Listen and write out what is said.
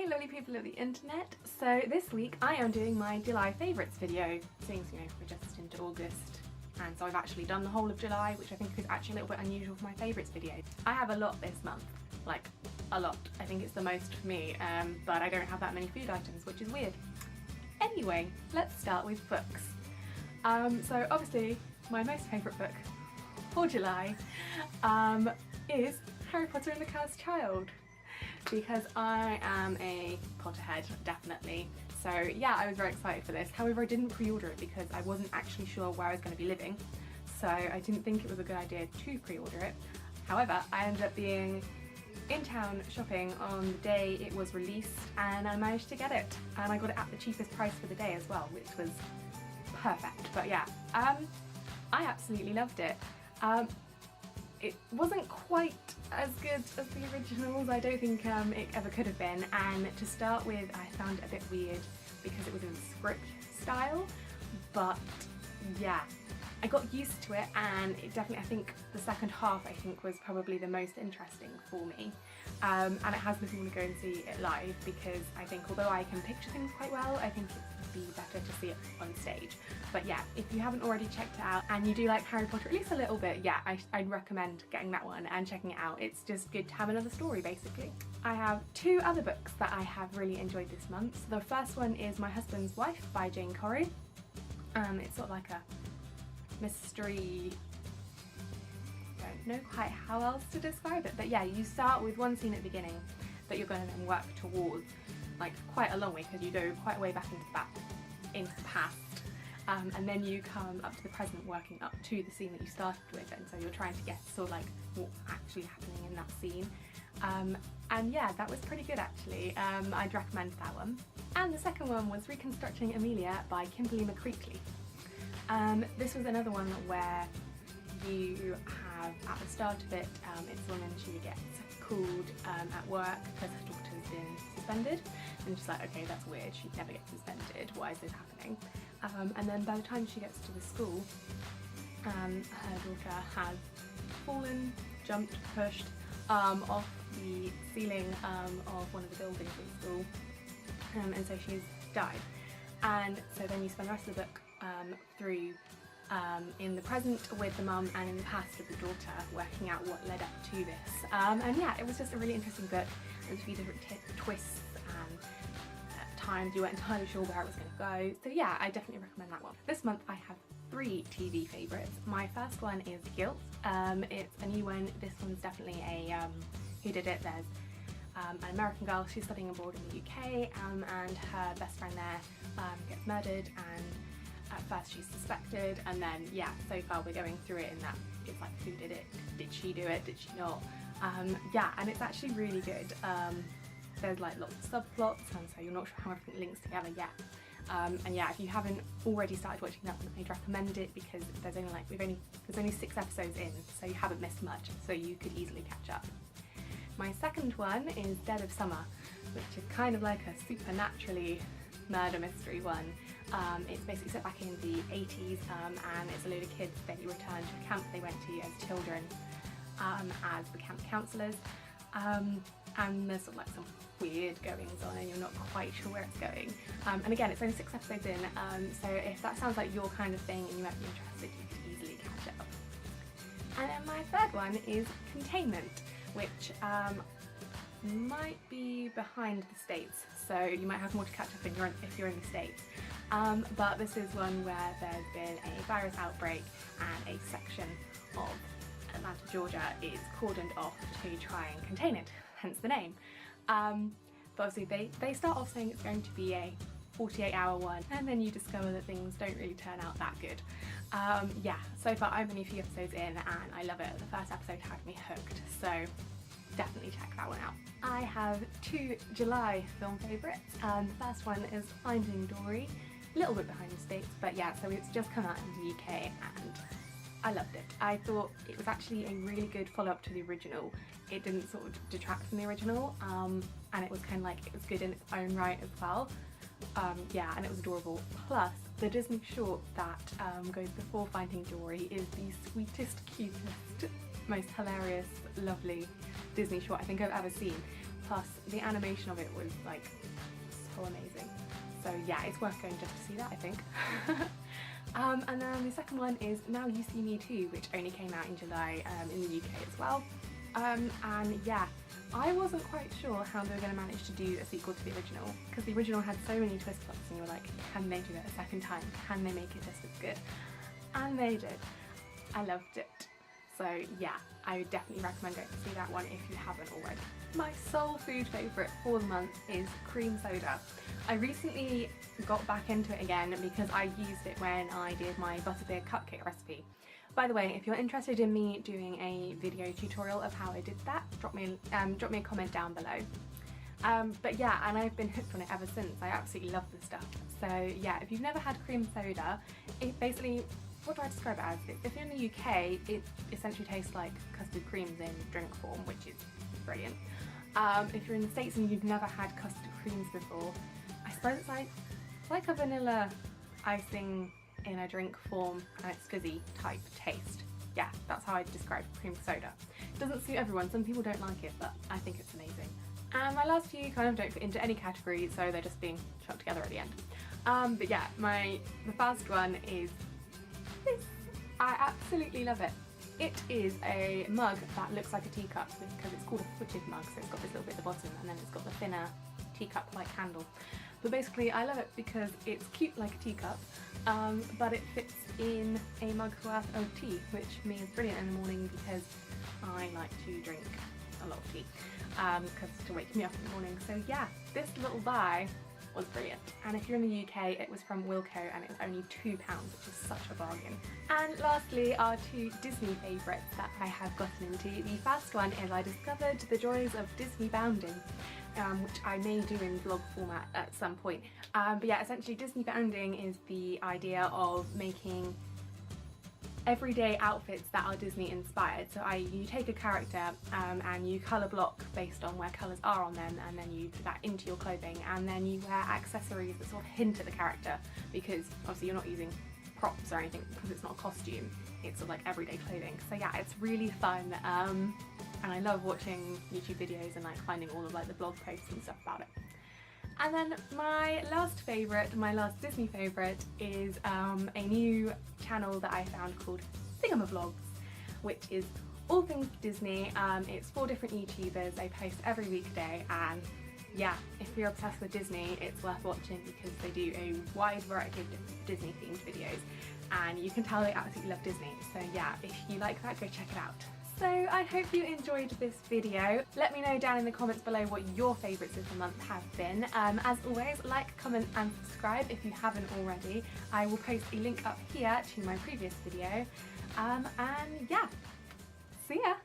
Hey lovely people of the internet, so this week I am doing my July favourites video, seeing as, you know, we're just into August and so I've actually done the whole of July, which I think is actually a little bit unusual for my favourites video. I have a lot this month, like a lot. I think it's the most for me, but I don't have that many food items, which is weird. Anyway, let's start with books. So obviously my most favourite book for July is Harry Potter and the Cursed Child, because I am a Potterhead, definitely. So yeah, I was very excited for this. However, I didn't pre-order it because I wasn't actually sure where I was going to be living, so I didn't think it was a good idea to pre-order it. However, I ended up being in town shopping on the day it was released and I managed to get it, and I got it at the cheapest price for the day as well, which was perfect. But yeah, I absolutely loved it. It wasn't quite as good as the originals, I don't think it ever could have been, and to start with I found it a bit weird because it was in script style, but yeah, I got used to it, and it definitely, I think the second half was probably the most interesting for me, and it has made me want to go and see it live, because I think although I can picture things quite well, I think it would be better to see it on stage. But yeah, if you haven't already checked it out and you do like Harry Potter at least a little bit, yeah, I'd recommend getting that one and checking it out. It's just good to have another story, basically. I have two other books that I have really enjoyed this month. So the first one is My Husband's Wife by Jane Corrie. It's sort of like a mystery, I don't know quite how else to describe it, but yeah, you start with one scene at the beginning that you're going to then work towards, like quite a long way, because you go quite a way back into the past, and then you come up to the present, working up to the scene that you started with, and so you're trying to guess sort of like what's actually happening in that scene. And yeah, that was pretty good actually. I'd recommend that one. And the second one was Reconstructing Amelia by Kimberly McCreekley. This was another one where you have, at the start of it, it's a woman, she gets called at work because her daughter's been suspended, and she's like, okay, that's weird, she'd never get suspended, why is this happening? And then by the time she gets to the school, her daughter has fallen, jumped, pushed off the ceiling of one of the buildings at the school, and so she's died. And so then you spend the rest of the book through in the present with the mum and in the past with the daughter, working out what led up to this. And yeah, it was just a really interesting book. There was a few different twists, and at times you weren't entirely sure where it was going to go. So yeah, I definitely recommend that one. This month I have 3 TV favourites. My first one is Guilt. It's a new one. This one's definitely a who did it. There's an American girl, she's studying abroad in the UK, and her best friend there gets murdered, and at first she's suspected, and then yeah, so far we're going through it in that it's like, who did it? Did she do it? Did she not? Yeah, and it's actually really good. There's like lots of subplots, and so you're not sure how everything links together yet. And yeah, if you haven't already started watching that one, I'd recommend it, because there's only there's only 6 episodes in, so you haven't missed much, so you could easily catch up. My second one is Dead of Summer, which is kind of like a supernaturally murder mystery one. It's basically set back in the 80s, and it's a load of kids. They return to a camp they went to as children as the camp counsellors, and there's sort of like some weird goings on and you're not quite sure where it's going. And again, it's only 6 episodes in, so if that sounds like your kind of thing and you might be interested, you could easily catch up. And then my third one is Containment, which might be behind the States, so you might have more to catch up if you're in the States. But this is one where there's been a virus outbreak and a section of Atlanta, Georgia is cordoned off to try and contain it, hence the name. But obviously they start off saying it's going to be a 48-hour one, and then you discover that things don't really turn out that good. Yeah, so far I'm only a few episodes in and I love it. The first episode had me hooked, so definitely check that one out. I have 2 July film favourites. The first one is Finding Dory, a little bit behind the States, but yeah, so it's just come out in the UK and I loved it. I thought it was actually a really good follow-up to the original. It didn't sort of detract from the original, and it was kind of like, it was good in its own right as well. Yeah, and it was adorable. Plus, the Disney short that goes before Finding Dory is the sweetest, cutest, most hilarious, lovely Disney short I think I've ever seen. plus the animation of it was like so amazing. So yeah, it's worth going just to see that, I think. And then the second one is Now You See Me Too, which only came out in July in the UK as well. And yeah, I wasn't quite sure how they were going to manage to do a sequel to the original, because the original had so many twist plots and you were like, can they do it a second time? Can they make it just as good? And they did. I loved it. So yeah, I would definitely recommend going to see that one if you haven't already. My sole food favourite for the month is cream soda. I recently got back into it again because I used it when I did my butterbeer cupcake recipe. By the way, if you're interested in me doing a video tutorial of how I did that, drop me a comment down below. But yeah, and I've been hooked on it ever since. I absolutely love this stuff. So yeah, if you've never had cream soda, it basically, what do I describe it as? If you're in the UK, it essentially tastes like custard creams in drink form, which is brilliant. If you're in the States and you've never had custard creams before, I suppose it's like a vanilla icing in a drink form and it's fizzy type taste. Yeah, that's how I describe cream soda. It doesn't suit everyone, some people don't like it, but I think it's amazing. And my last few kind of don't fit into any category, so they're just being chucked together at the end. But yeah, the first one is this. I absolutely love it. It is a mug that looks like a teacup because it's called a footed mug, so it's got this little bit at the bottom and then it's got the thinner teacup-like handle. But basically I love it because it's cute like a teacup, but it fits in a mug's worth of tea, which for me is brilliant in the morning because I like to drink a lot of tea, because to wake me up in the morning. So yeah, this little buy was brilliant. And if you're in the UK, it was from Wilko and it was only £2, which is such a bargain. And lastly, our two Disney favourites that I have gotten into. The first one is I discovered the joys of Disney bounding, which I may do in vlog format at some point. But yeah, essentially Disney bounding is the idea of making everyday outfits that are Disney inspired. So you take a character and you colour block based on where colours are on them, and then you put that into your clothing, and then you wear accessories that sort of hint at the character, because obviously you're not using props or anything because it's not a costume, it's sort of like everyday clothing. So yeah, it's really fun, and I love watching YouTube videos and like finding all of like the blog posts and stuff about it. And then my last Disney favourite is a new channel that I found called Thingamavlogs, which is all things Disney. It's 4 different YouTubers, they post every weekday, and yeah, if you're obsessed with Disney, it's worth watching because they do a wide variety of different Disney themed videos, and you can tell they absolutely love Disney. So yeah, if you like that, go check it out. So I hope you enjoyed this video. Let me know down in the comments below what your favourites of the month have been. As always, like, comment and subscribe if you haven't already. I will post a link up here to my previous video. And yeah, see ya!